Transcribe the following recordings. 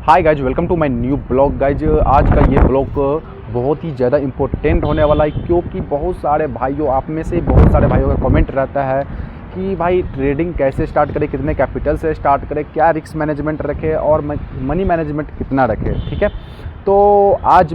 Hi guys, welcome to my new blog. Guys आज का ये ब्लॉग बहुत ही ज़्यादा इम्पोर्टेंट होने वाला है, क्योंकि बहुत सारे भाइयों, आप में से बहुत सारे भाइयों का कमेंट रहता है कि भाई ट्रेडिंग कैसे स्टार्ट करें, कितने कैपिटल से स्टार्ट करें, क्या रिस्क मैनेजमेंट रखें और मनी मैनेजमेंट कितना रखें। ठीक है, तो आज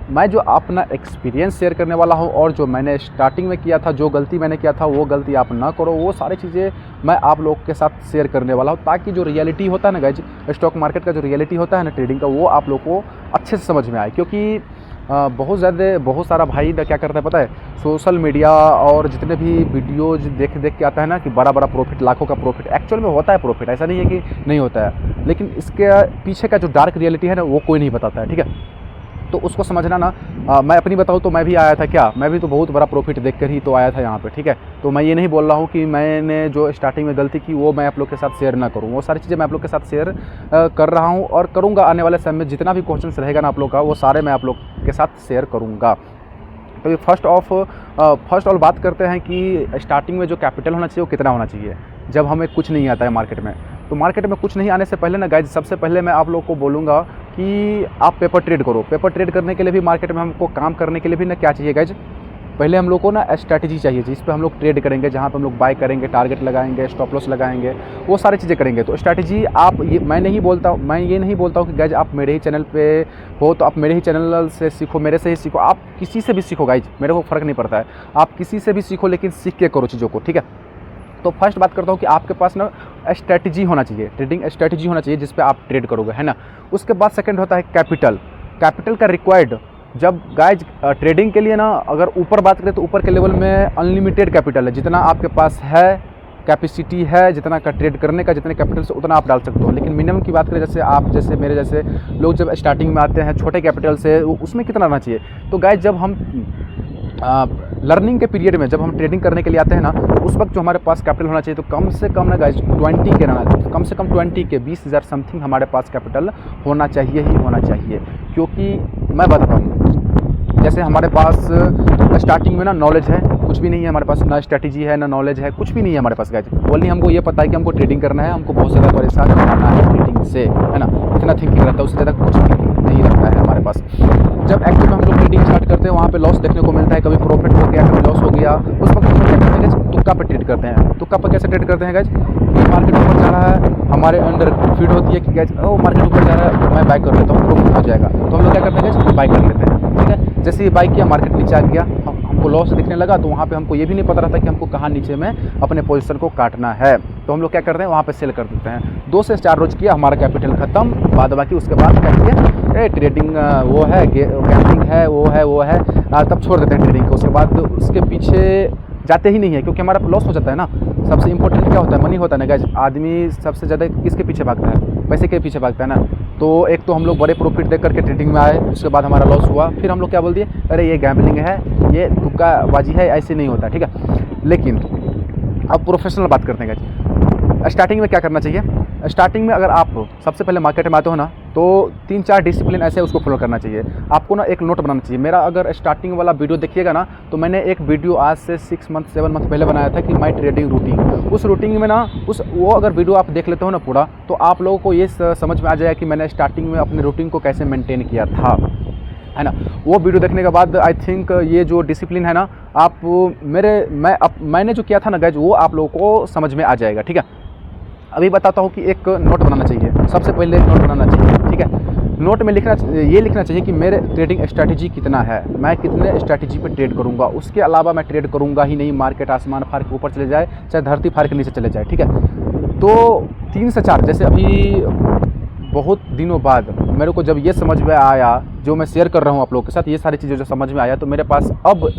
मैं जो अपना एक्सपीरियंस शेयर करने वाला हूँ और जो मैंने स्टार्टिंग में किया था, जो गलती मैंने किया था वो गलती आप ना करो, वो सारी चीज़ें मैं आप लोग के साथ शेयर करने वाला हूँ, ताकि जो रियलिटी होता है ना गाइज, स्टॉक मार्केट का जो रियलिटी होता है ना ट्रेडिंग का, वो आप लोग को अच्छे से समझ में आए। क्योंकि बहुत सारा भाई क्या करता है पता है, सोशल मीडिया और जितने भी वीडियोज़ देख के आता है ना कि बड़ा बड़ा प्रॉफिट, लाखों का प्रॉफिट। एक्चुअल में होता है प्रॉफिट, ऐसा नहीं है कि नहीं होता है, लेकिन इसके पीछे का जो डार्क रियलिटी है ना वो कोई नहीं बताता है। ठीक है, तो उसको समझना ना। मैं अपनी बताऊँ तो मैं भी आया था, क्या मैं भी तो बहुत बड़ा प्रॉफिट देखकर ही तो आया था यहाँ पे। ठीक है, तो मैं ये नहीं बोल रहा हूँ कि मैंने जो स्टार्टिंग में गलती की वो मैं आप लोग के साथ शेयर ना करूँ। वो सारी चीज़ें मैं आप लोग के साथ शेयर कर रहा हूँ और करूँगा। आने वाले समय में जितना भी क्वेश्चन रहेगा ना आप लोग का, वो सारे मैं आप लोग के साथ शेयर करूँगा। तो फर्स्ट ऑल बात करते हैं कि स्टार्टिंग में जो कैपिटल होना चाहिए वो कितना होना चाहिए, जब हमें कुछ नहीं आता है मार्केट में। तो मार्केट में कुछ नहीं आने से पहले ना गाइज, सबसे पहले मैं आप लोग को बोलूँगा कि आप पेपर ट्रेड करो। पेपर ट्रेड करने के लिए भी, मार्केट में हमको काम करने के लिए भी ना क्या चाहिए गाइज, पहले हम लोग को ना स्ट्रैटेजी चाहिए, जिस पे हम लोग ट्रेड करेंगे, जहाँ पे हम लोग बाय करेंगे, टारगेट लगाएंगे, स्टॉप लॉस लगाएंगे, वो सारी चीज़ें करेंगे। तो स्ट्रैटेजी आप मैं ये नहीं बोलता हूँ कि गाइज आप मेरे ही चैनल पे हो तो आप मेरे ही चैनल से सीखो, मेरे से ही सीखो। आप किसी से भी सीखो गाइज, मेरे को फ़र्क नहीं पड़ता है, आप किसी से भी सीखो, लेकिन सीख के करो चीज़ों को। ठीक है, तो फर्स्ट बात करता हूँ कि आपके पास ना स्ट्रैटेजी होना चाहिए, ट्रेडिंग स्ट्रैटेजी होना चाहिए जिस पे आप ट्रेड करोगे, है ना। उसके बाद सेकंड होता है कैपिटल। कैपिटल का रिक्वायर्ड, जब गाइज ट्रेडिंग के लिए ना, अगर ऊपर बात करें तो ऊपर के लेवल में अनलिमिटेड कैपिटल है। जितना आपके पास है कैपेसिटी है, जितना का ट्रेड करने का, जितने कैपिटल से उतना आप डाल सकते हो। लेकिन मिनिमम की बात करें, जैसे मेरे जैसे लोग जब स्टार्टिंग में आते हैं छोटे कैपिटल से, उसमें कितना रहना चाहिए। तो गाइज जब हम लर्निंग के पीरियड में, जब हम ट्रेडिंग करने के लिए आते हैं ना, तो उस वक्त जो हमारे पास कैपिटल होना चाहिए, तो कम से कम ना गाइज 20 के रहना, कम से कम 20 के 20,000 समथिंग हमारे पास कैपिटल होना चाहिए ही होना चाहिए। क्योंकि मैं बताता हूँ, जैसे हमारे पास स्टार्टिंग में ना नॉलेज है कुछ भी नहीं है हमारे पास, ना स्ट्रैटेजी है, ना नॉलेज है, कुछ भी नहीं है हमारे पास गाइज। ओनली हमको ये पता है कि हमको ट्रेडिंग करना है, हमको बहुत ज़्यादा परेशान होना है ट्रेडिंग से, है ना। इतना थिंकिंग रहता है, उससे ज़्यादा कुछ थिंकिंग नहीं रहता है हमारे पास। जब एक्चुअली में हम लोग ट्रेडिंग स्टार्ट करते हैं, वहाँ पे लॉस देखने को मिलता है, कभी प्रॉफिट हो गया, कभी लॉस हो गया। उस वक्त हम लोग क्या करते हैं, तुक्का पर ट्रेड करते हैं। तुक्का पर कैसे ट्रेड करते हैं गाइज, कि मार्केट ऊपर जा रहा है, हमारे अंदर फीड होती है कि गाइज मार्केट ऊपर जा रहा है, मैं बाय कर लेता हूँ, प्रॉफिट हो जाएगा। तो हम लोग क्या करते हैं गाइज, बाय कर लेते हैं। ठीक है, जैसे ही बाय किया, मार्केट नीचे आ गया, हमको लॉस दिखने लगा, तो वहाँ पे हमको ये भी नहीं पता रहता कि हमको कहाँ नीचे में अपने पोजीशन को काटना है। तो हम लोग क्या करते हैं, वहाँ पे सेल कर देते हैं। 2 से 4 रोज किया, हमारा कैपिटल खत्म, बाद बाकी उसके बाद क्या किया, ट्रेडिंग वो है, गैम्बलिंग है, वो है, तब छोड़ देते हैं ट्रेडिंग को। उसके बाद उसके पीछे जाते ही नहीं है, क्योंकि हमारा लॉस हो जाता है ना। सबसे इंपॉर्टेंट क्या होता है, मनी होता है ना गाइज। आदमी सबसे ज़्यादा किसके पीछे भागता है, पैसे के पीछे भागता है ना। तो एक तो हम लोग बड़े प्रॉफिट देख करके ट्रेडिंग में आए, उसके बाद हमारा लॉस हुआ, फिर हम लोग क्या बोल दिए, अरे ये गैम्बलिंग है, ये तुक्काबाजी है, ऐसे नहीं होता। ठीक है, लेकिन अब प्रोफेशनल बात करते हैं गाइज। स्टार्टिंग में क्या करना चाहिए, स्टार्टिंग में अगर आप सबसे पहले मार्केट में आते हो ना, तो 3-4 डिसिप्लिन ऐसे उसको फॉलो करना चाहिए। आपको ना एक नोट बनाना चाहिए। मेरा अगर स्टार्टिंग वाला वीडियो देखिएगा ना, तो मैंने एक वीडियो आज से 6 मंथ 7 मंथ पहले बनाया था कि माई ट्रेडिंग रूटीन। उस रूटीन में ना वो अगर वीडियो आप देख लेते हो ना पूरा, तो आप लोगों को ये समझ में आ जाएगा कि मैंने स्टार्टिंग में अपने रूटीन को कैसे मेंटेन किया था, है ना। वो वीडियो देखने के बाद आई थिंक ये जो डिसिप्लिन है ना, आप मैंने जो किया था ना गाइज, वो आप लोगों को समझ में आ जाएगा। ठीक है, अभी बताता हूँ कि एक नोट बनाना चाहिए। सबसे पहले नोट बनाना चाहिए। ठीक है, नोट में ये लिखना चाहिए कि मेरे ट्रेडिंग स्ट्रैटेजी कितना है, मैं कितने स्ट्रैटेजी पे ट्रेड करूँगा। उसके अलावा मैं ट्रेड करूँगा ही नहीं, मार्केट आसमान फाड़ के ऊपर चले जाए, चाहे धरती फाड़ के नीचे चले जाए। ठीक है, तो 3 से 4, जैसे अभी बहुत दिनों बाद मेरे को जब ये समझ में आया, जो मैं शेयर कर रहा हूँ आप लोगों के साथ, ये सारी चीज़ें जो समझ में आया, तो मेरे पास अब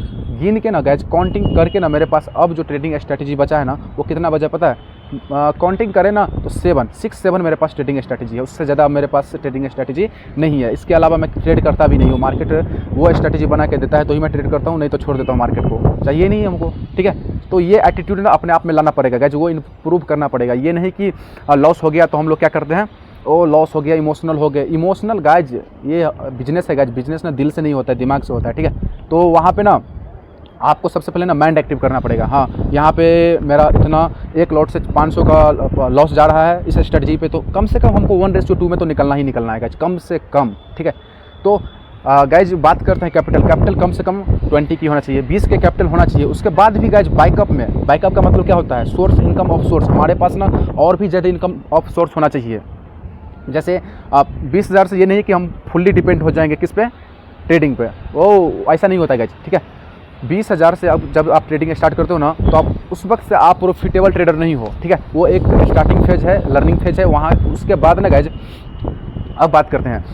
गिन के ना गाइज, काउंटिंग करके ना, मेरे पास अब जो ट्रेडिंग स्ट्रैटेजी बचा है ना, वो कितना बचा पता है, काउंटिंग करें ना तो 6-7 मेरे पास ट्रेडिंग स्ट्रैटेजी है। उससे ज़्यादा मेरे पास ट्रेडिंग स्ट्रैटेजी नहीं है। इसके अलावा मैं ट्रेड करता भी नहीं हूँ। मार्केट वो स्ट्रैटेजी बना के देता है तो ही मैं ट्रेड करता हूँ, नहीं तो छोड़ देता हूँ, मार्केट को चाहिए नहीं हमको। ठीक है, तो ये एटीट्यूड ना अपने आप में लाना पड़ेगा गाइज, वो इम्प्रूव करना पड़ेगा। ये नहीं कि लॉस हो गया तो हम लोग क्या करते हैं, ओ लॉस हो गया, इमोशनल हो गए। इमोशनल गाइज ये बिजनेस है गाइज, बिजनेस ना दिल से नहीं होता है, दिमाग से होता है। ठीक है, तो वहाँ पे ना आपको सबसे पहले ना माइंड एक्टिव करना पड़ेगा। हाँ, यहाँ पे मेरा इतना एक लॉट से 500 का लॉस जा रहा है इस स्ट्रेटजी पे, तो कम से कम हमको 1:2 में तो निकलना ही निकलना है गाइज, कम से कम। ठीक है, तो गाइज बात करते हैं कैपिटल कम से कम 20 की होना चाहिए, 20 के कैपिटल होना चाहिए। उसके बाद भी गाइज बैकअप का मतलब क्या होता है, सोर्स, इनकम ऑफ सोर्स। हमारे पास ना और भी ज़्यादा इनकम ऑफ सोर्स होना चाहिए। जैसे 20,000 से ये नहीं कि हम फुल्ली डिपेंड हो जाएंगे किस पे, ट्रेडिंग पे, वो ऐसा नहीं होता है गाइज। ठीक है, 20,000 से अब जब आप ट्रेडिंग स्टार्ट करते हो ना, तो आप उस वक्त से आप प्रॉफिटेबल ट्रेडर नहीं हो। ठीक है, वो एक स्टार्टिंग फेज है, लर्निंग फेज है वहाँ। उसके बाद ना गाइज अब बात करते हैं,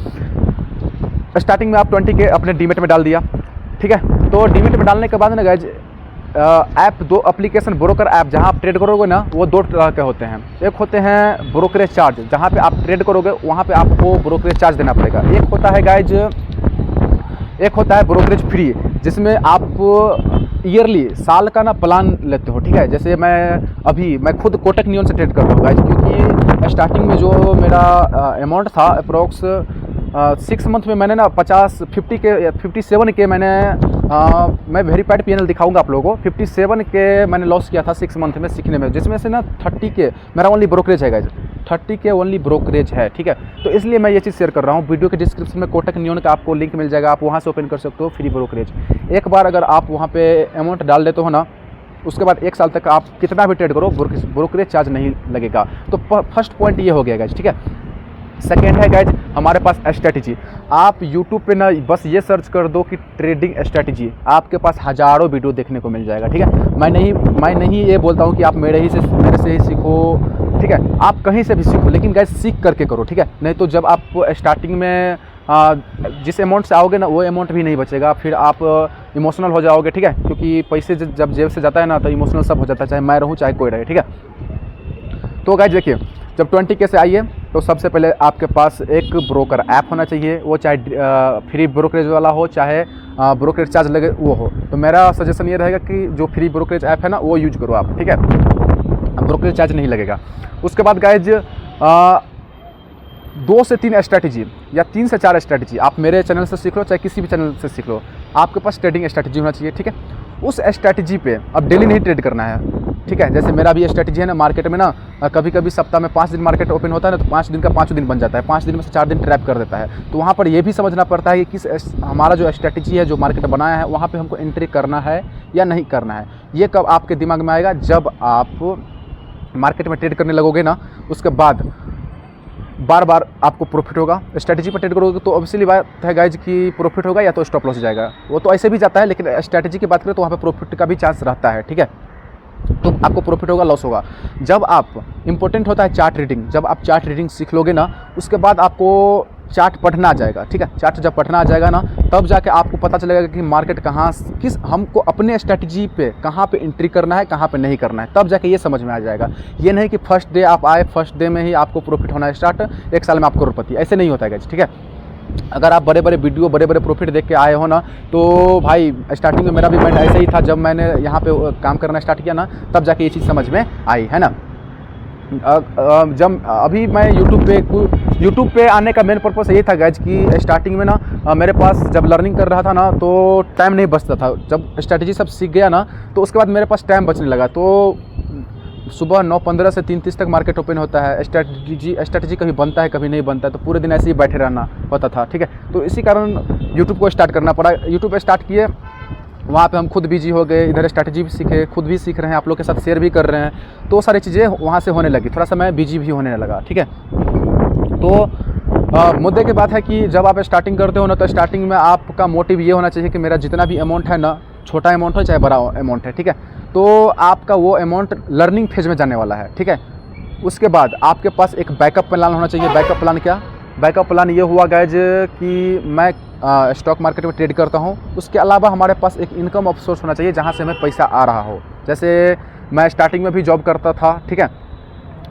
स्टार्टिंग में आप 20 के अपने डीमेट में डाल दिया। ठीक है, तो डीमेट में डालने के बाद ना guys app, 2 application broker app जहाँ आप ट्रेड करोगे ना, वो 2 तरह के होते हैं। एक होते हैं ब्रोकरेज चार्ज, जहाँ पे आप ट्रेड करोगे वहाँ पे आपको ब्रोकरेज चार्ज देना पड़ेगा। एक होता है गाइज, एक होता है ब्रोकरेज फ्री, जिसमें आप ईयरली, साल का ना प्लान लेते हो। ठीक है, जैसे मैं खुद कोटक नियॉन से ट्रेड करता हूँ गाइज, क्योंकि स्टार्टिंग में जो मेरा अमाउंट था अप्रोक्स 6 मंथ में मैंने ना 57 के मैं वेरीफाइड पीएनएल दिखाऊंगा आप लोगों को। 57 के मैंने लॉस किया था 6 मंथ में सीखने में, जिसमें से ना 30 के मेरा ओनली ब्रोकरेज है गाइज, 30 के ओनली ब्रोकरेज है। ठीक है, तो इसलिए मैं ये चीज़ शेयर कर रहा हूँ। वीडियो के डिस्क्रिप्शन में कोटक नियॉन का आपको लिंक मिल जाएगा, आप वहाँ से ओपन कर सकते हो फ्री ब्रोकरेज। एक बार अगर आप वहाँ पे अमाउंट डाल देते हो ना, उसके बाद 1 साल तक आप कितना भी ट्रेड करो ब्रोकरेज चार्ज नहीं लगेगा। तो फर्स्ट पॉइंट ये हो गया गाइज। ठीक है, सेकेंड है गाइज हमारे पास स्ट्रैटेजी। आप यूट्यूब पे ना बस ये सर्च कर दो कि ट्रेडिंग स्ट्रैटेजी, आपके पास हज़ारों वीडियो देखने को मिल जाएगा। ठीक है, मैं नहीं ये बोलता हूँ कि आप मेरे से ही सीखो। ठीक है, आप कहीं से भी सीखो, लेकिन गाइज सीख करके करो। ठीक है, नहीं तो जब आप स्टार्टिंग में जिस अमाउंट से आओगे ना, वो अमाउंट भी नहीं बचेगा, फिर आप इमोशनल हो जाओगे। ठीक है, क्योंकि पैसे जब जेब से जाता है ना, तो इमोशनल सब हो जाता है, चाहे मैं रहूँ चाहे कोई रहे। ठीक है, तो गाइज देखिए, जब 20 से आइए तो सबसे पहले आपके पास एक ब्रोकर ऐप होना चाहिए, वो चाहे फ्री ब्रोकरेज वाला हो, चाहे ब्रोकरेज चार्ज लगे वो हो। तो मेरा सजेशन ये रहेगा कि जो फ्री ब्रोकरेज ऐप है ना, वो यूज करो आप। ठीक है, ब्रोकरेज चार्ज नहीं लगेगा। उसके बाद गाइज 2 से 3 स्ट्रैटेजी या 3 से 4 स्ट्रैटेजी आप मेरे चैनल से सीख लो, चाहे किसी भी चैनल से सीख लो, आपके पास ट्रेडिंग स्ट्रैटेजी होना चाहिए। ठीक है, उस स्ट्रैटेजी पे अब डेली नहीं ट्रेड करना है। ठीक है, जैसे मेरा भी स्ट्रैटेजी है ना, मार्केट में ना कभी कभी सप्ताह में 5 दिन मार्केट ओपन होता है ना, तो 5 दिन का 5 दिन बन जाता है, 5 दिन में से 4 दिन ट्रैप कर देता है। तो वहाँ पर ये भी समझना पड़ता है कि हमारा जो स्ट्रैटेजी है, जो मार्केट बनाया है, वहाँ पे हमको एंट्री करना है या नहीं करना है। ये कब आपके दिमाग में आएगा, जब आप मार्केट में ट्रेड करने लगोगे ना, उसके बाद बार बार आपको प्रॉफिट होगा। स्ट्रैटेजी पर ट्रेड करोगे तो ऑब्वियसली बात है गाइज कि प्रॉफिट होगा या तो स्टॉप लॉस हो जाएगा, वो तो ऐसे भी जाता है, लेकिन स्ट्रैटेजी की बात करें तो वहाँ पे प्रॉफिट का भी चांस रहता है। ठीक है, तो आपको प्रॉफिट होगा, लॉस होगा। जब आप इंपॉर्टेंट होता है चार्ट रीडिंग, जब आप चार्ट रीडिंग सीख लोगे ना, उसके बाद आपको चार्ट पढ़ना आ जाएगा। ठीक है, चार्ट जब पढ़ना आ जाएगा ना, तब जाके आपको पता चलेगा कि मार्केट हमको अपने स्ट्रैटेजी पे कहाँ पे एंट्री करना है, कहाँ पे नहीं करना है, तब जाके ये समझ में आ जाएगा। ये नहीं कि फर्स्ट डे आप आए, फर्स्ट डे में ही आपको प्रॉफिट होना स्टार्ट, 1 साल में आप करोड़पति, ऐसे नहीं होता है गाइस। ठीक है, अगर आप बड़े बड़े वीडियो, बड़े बड़े प्रॉफिट देख के आए हो ना, तो भाई स्टार्टिंग में मेरा भी माइंड ऐसे ही था। जब मैंने यहाँ पे काम करना स्टार्ट किया ना, तब जाके ये चीज़ समझ में आई, है ना। जब अभी मैं यूट्यूब पे आने का मेन पर्पस ये था गाइज कि स्टार्टिंग में ना मेरे पास जब लर्निंग कर रहा था ना, तो टाइम नहीं बचता था। जब स्ट्रैटेजी सब सीख गया ना, तो उसके बाद मेरे पास टाइम बचने लगा। तो सुबह 9:15 से 3:30 तक मार्केट ओपन होता है। स्ट्रैटेजी कभी बनता है, कभी नहीं बनता है, तो पूरे दिन ऐसे ही बैठे रहना पड़ता था। ठीक है, तो इसी कारण यूट्यूब को स्टार्ट करना पड़ा। यूट्यूब स्टार्ट किए, वहाँ पे हम खुद बिजी हो गए, इधर स्ट्रैटेजी भी सीखे, खुद भी सीख रहे हैं, आप लोग के साथ शेयर भी कर रहे हैं, तो सारी चीज़ें वहाँ से होने लगी। थोड़ा सा मैं बिजी भी होने लगा। ठीक है, तो मुद्दे की बात है कि जब आप स्टार्टिंग करते हो ना, तो स्टार्टिंग में आपका मोटिव ये होना चाहिए कि मेरा जितना भी अमाउंट है ना, छोटा अमाउंट हो चाहे बड़ा अमाउंट है, ठीक है, तो आपका वो अमाउंट लर्निंग फेज में जाने वाला है। ठीक है, उसके बाद आपके पास एक बैकअप प्लान होना चाहिए। बैकअप प्लान क्या? बैकअप प्लान ये हुआ गाइज कि मैं स्टॉक मार्केट में ट्रेड करता हूँ, उसके अलावा हमारे पास एक इनकम ऑफ सोर्स होना चाहिए जहाँ से हमें पैसा आ रहा हो। जैसे मैं स्टार्टिंग में भी जॉब करता था, ठीक है,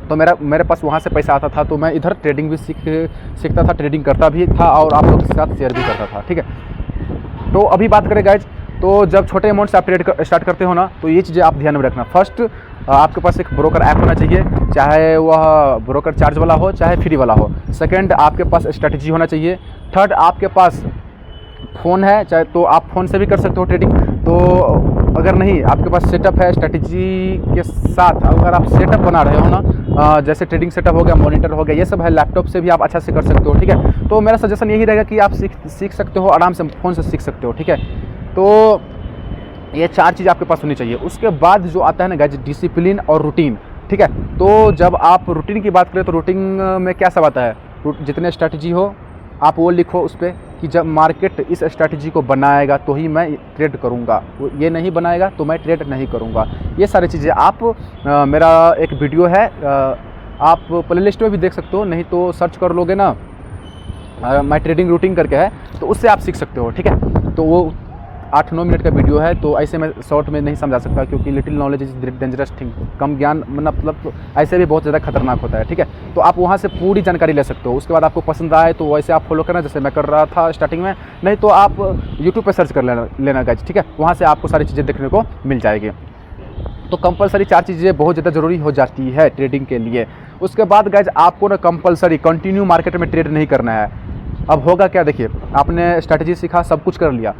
तो मेरे पास वहाँ से पैसा आता था, तो मैं इधर ट्रेडिंग भी सीखता था, ट्रेडिंग करता भी था और आप लोग के साथ शेयर भी करता था। ठीक है, तो अभी बात करें गाइज, तो जब छोटे अमाउंट से आप ट्रेड स्टार्ट करते हो ना, तो ये चीज़ें आप ध्यान में रखना। फर्स्ट, आपके पास एक ब्रोकर ऐप होना चाहिए, चाहे वह ब्रोकर चार्ज वाला हो चाहे फ्री वाला हो। सेकंड, आपके पास स्ट्रैटेजी होना चाहिए। थर्ड, आपके पास फ़ोन है चाहे तो आप फ़ोन से भी कर सकते हो ट्रेडिंग। तो अगर नहीं आपके पास सेटअप है स्ट्रैटेजी के साथ, अगर आप सेटअप बना रहे हो ना, जैसे ट्रेडिंग सेटअप हो गया, मॉनिटर हो गया, ये सब है, लैपटॉप से भी आप अच्छा से कर सकते हो, ठीक है। तो मेरा सजेशन यही रहेगा कि आप सीख सकते हो आराम से, फ़ोन से सीख सकते हो, ठीक है। तो ये 4 चीज़ आपके पास होनी चाहिए। उसके बाद जो आता है ना गाइज, डिसिप्लिन और रूटीन, ठीक है। तो जब आप रूटीन की बात करें तो रूटीन में क्या सब आता है, जितने स्ट्रैटेजी हो आप वो लिखो उस पर कि जब मार्केट इस स्ट्रैटेजी को बनाएगा तो ही मैं ट्रेड करूंगा, ये नहीं बनाएगा तो मैं ट्रेड नहीं करूंगा। ये सारी चीज़ें आप मेरा एक वीडियो है, आप प्लेलिस्ट में भी देख सकते हो, नहीं तो सर्च कर लोगे ना माय ट्रेडिंग रूटीन करके है, तो उससे आप सीख सकते हो, ठीक है। तो वो 8-9 मिनट का वीडियो है, तो ऐसे मैं शॉर्ट में नहीं समझा सकता क्योंकि little knowledge is dangerous thing. कम ज्ञान मतलब तो ऐसे भी बहुत ज़्यादा खतरनाक होता है, ठीक है। तो आप वहाँ से पूरी जानकारी ले सकते हो। उसके बाद आपको पसंद आए तो वैसे आप फॉलो करना, जैसे मैं कर रहा था स्टार्टिंग में, नहीं तो आप यूट्यूब पर सर्च कर लेना गाइज, ठीक है। वहाँ से आपको सारी चीज़ें देखने को मिल जाएगी। तो कंपलसरी 4 चीज़ें बहुत ज़्यादा ज़रूरी हो जाती है ट्रेडिंग के लिए। उसके बाद गाइज आपको ना कंपलसरी कंटिन्यू मार्केट में ट्रेड नहीं करना है। अब होगा क्या, देखिए आपने स्ट्रैटेजी सीखा, सब कुछ कर लिया,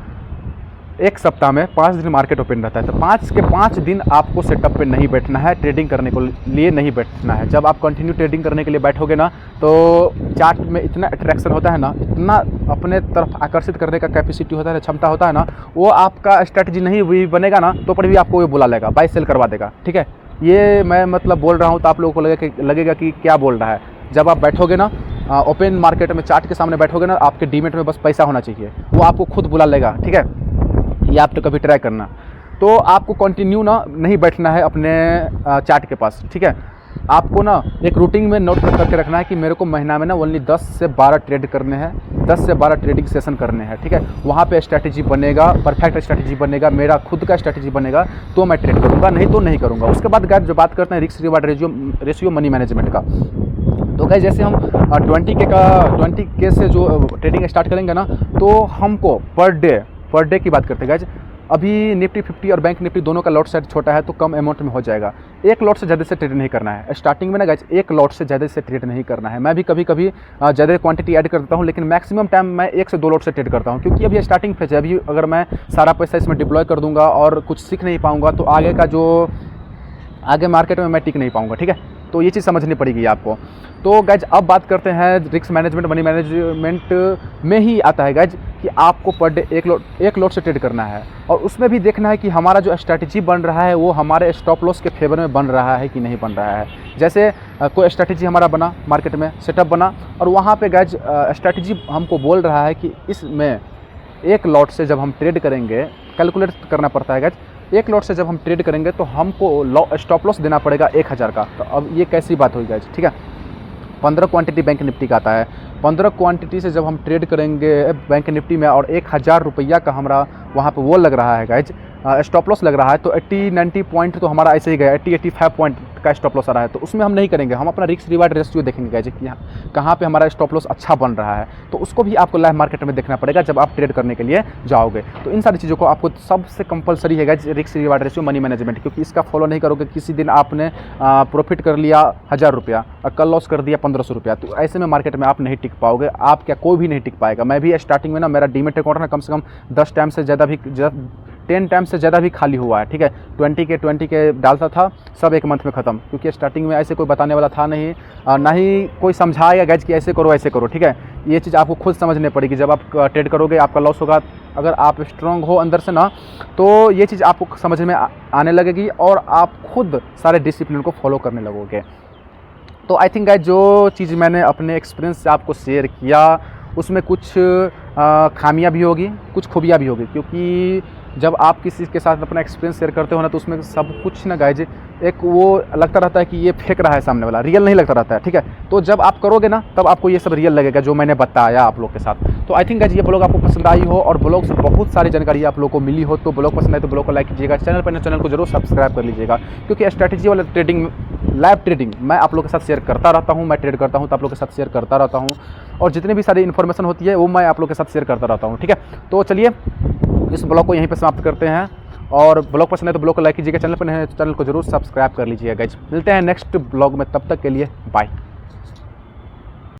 एक सप्ताह में 5 दिन मार्केट ओपन रहता है, तो 5 के 5 दिन आपको सेटअप पे नहीं बैठना है, ट्रेडिंग करने के लिए नहीं बैठना है। जब आप कंटिन्यू ट्रेडिंग करने के लिए बैठोगे ना, तो चार्ट में इतना अट्रैक्शन होता है ना, इतना अपने तरफ आकर्षित करने का कैपेसिटी होता है, क्षमता होता है ना, वो आपका स्ट्रैटेजी नहीं भी बनेगा ना तो पर भी आपको वो बुला लेगा, बाय सेल करवा देगा, ठीक है। ये मैं मतलब बोल रहा हूँ तो आप लोगों को लगेगा कि क्या बोल रहा है। जब आप बैठोगे ना ओपन मार्केट में, चार्ट के सामने बैठोगे ना, आपके डीमेट में बस पैसा होना चाहिए, वो आपको खुद बुला लेगा, ठीक है। ये आप तो कभी ट्राई करना। तो आपको कंटिन्यू ना नहीं बैठना है अपने चार्ट के पास, ठीक है। आपको ना एक रूटीन में नोट करके रखना है कि मेरे को महीना में ना ओनली 10 से 12 ट्रेड करने हैं, 10 से 12 ट्रेडिंग सेशन करने हैं, ठीक है। वहाँ पे स्ट्रैटेजी बनेगा, परफेक्ट स्ट्रैटेजी बनेगा, मेरा खुद का स्ट्रैटेजी बनेगा तो मैं ट्रेड करूँगा, नहीं तो नहीं करूँगा। उसके बाद गाइस जो बात करते हैं risk reward ratio money management का, तो गाइस जैसे हम 20K से जो ट्रेडिंग स्टार्ट करेंगे ना, तो हमको पर डे की बात करते हैं गाइज। अभी निफ्टी 50 और बैंक निफ्टी दोनों का लॉट साइज छोटा है तो कम अमाउंट में हो जाएगा। एक लॉट से ज़्यादा से ट्रेड नहीं करना है स्टार्टिंग में ना गाइज, एक लॉट से ज़्यादा से ट्रेड नहीं करना है। मैं भी कभी कभी ज़्यादा क्वांटिटी ऐड करता हूँ, लेकिन मैक्सिमम टाइम मैं 1 से 2 लॉट से ट्रेड करता हूँ, क्योंकि अभी स्टार्टिंग फेज है। अभी अगर मैं सारा पैसा इसमें डिप्लॉय कर दूंगा और कुछ सीख नहीं पाऊँगा तो आगे मार्केट में मैं टिक नहीं पाऊँगा, ठीक है। तो ये चीज़ समझनी पड़ेगी आपको। तो गाइज अब बात करते हैं रिस्क मैनेजमेंट मनी मैनेजमेंट में ही आता है गाइज कि आपको पर डे एक लॉट से ट्रेड करना है, और उसमें भी देखना है कि हमारा जो स्ट्रैटेजी बन रहा है वो हमारे स्टॉप लॉस के फेवर में बन रहा है कि नहीं बन रहा है। जैसे कोई स्ट्रैटेजी हमारा बना, मार्केट में सेटअप बना, और वहाँ पे गाइज स्ट्रैटेजी हमको बोल रहा है कि इसमें एक लॉट से जब हम ट्रेड करेंगे, कैलकुलेट करना पड़ता है गाइज, एक लॉट से जब हम ट्रेड करेंगे तो हमको स्टॉप लॉस देना पड़ेगा 1000 का। तो अब ये कैसी बात हुई गाइज, ठीक है। 15 क्वांटिटी बैंक निफ्टी का आता है, 15 क्वांटिटी से जब हम ट्रेड करेंगे बैंक निफ्टी में और 1000 रुपया का हमारा वहाँ पे वो लग रहा है गाइज, स्टॉप लॉस लग रहा है, तो 80-90 पॉइंट तो हमारा ऐसे ही गया, 80-85 पॉइंट का स्टॉप लॉस आ रहा है। तो उसमें हम नहीं करेंगे, हम अपना रिस्क रिवार्ड रेशियो देखेंगे गाइज कि कहाँ पे हमारा स्टॉप लॉस अच्छा बन रहा है। तो उसको भी आपको लाइव मार्केट में देखना पड़ेगा जब आप ट्रेड करने के लिए जाओगे। तो इन सारी चीज़ों को आपको सबसे कंपलसरी है guys risk reward ratio money management, क्योंकि इसका फॉलो नहीं करोगे, किसी दिन आपने प्रॉफिट कर लिया 1000 रुपया और कल लॉस कर दिया 1500 रुपया, तो ऐसे में मार्केट में आप नहीं टिक पाओगे। आप क्या, कोई भी नहीं टिक पाएगा। मैं भी स्टार्टिंग में ना, मेरा डीमेट अकाउंट ना कम से कम 10 टाइम से ज़्यादा भी 10 टाइम से ज़्यादा भी खाली हुआ है, ठीक है। 20K डालता था, सब 1 मंथ में ख़त्म, क्योंकि स्टार्टिंग में ऐसे कोई बताने वाला था नहीं, ना ही कोई समझाएगा गाइज कि ऐसे करो, ठीक है। ये चीज़ आपको खुद समझनी पड़ेगी। जब आप ट्रेड करोगे आपका लॉस होगा, अगर आप स्ट्रॉन्ग हो अंदर से ना, तो ये चीज़ आपको समझ में आने लगेगी और आप खुद सारे डिसिप्लिन को फॉलो करने लगोगे। तो आई थिंक गाइज जो चीज़ मैंने अपने एक्सपीरियंस से आपको शेयर किया उसमें कुछ खामियां भी होगी, कुछ खूबियाँ भी होगी, क्योंकि जब आप किसी के साथ अपना एक्सपीरियंस शेयर करते हो ना, तो उसमें सब कुछ ना गाइज एक वो लगता रहता है कि ये फेंक रहा है सामने वाला, रियल नहीं लगता रहता है, ठीक है। तो जब आप करोगे ना तब आपको ये सब रियल लगेगा जो मैंने बताया आप लोग के साथ। तो आई थिंक गाइज ये ब्लॉग आपको पसंद आई हो और ब्लॉग से बहुत सारी जानकारी आप लोग को मिली हो। तो ब्लॉग पसंद आए तो ब्लॉग को लाइक कीजिएगा, चैनल को जरूर सब्सक्राइब कर लीजिएगा, क्योंकि स्ट्रैटेजी वाला ट्रेडिंग, लाइव ट्रेडिंग मैं आप लोग के साथ शेयर करता रहता हूँ। मैं ट्रेड करता हूँ तो आप लोग के साथ शेयर करता रहता हूँ, और जितनी भी सारी इन्फॉर्मेशन होती है वो मैं आप लोग के साथ शेयर करता रहता हूँ, ठीक है। तो चलिए इस ब्लॉग को यहीं पर समाप्त करते हैं, और ब्लॉग पसंद है तो ब्लॉग को लाइक कीजिएगा, चैनल पर नए हैं तो चैनल को जरूर सब्सक्राइब कर लीजिएगा गाइज। मिलते हैं नेक्स्ट ब्लॉग में, तब तक के लिए बाय।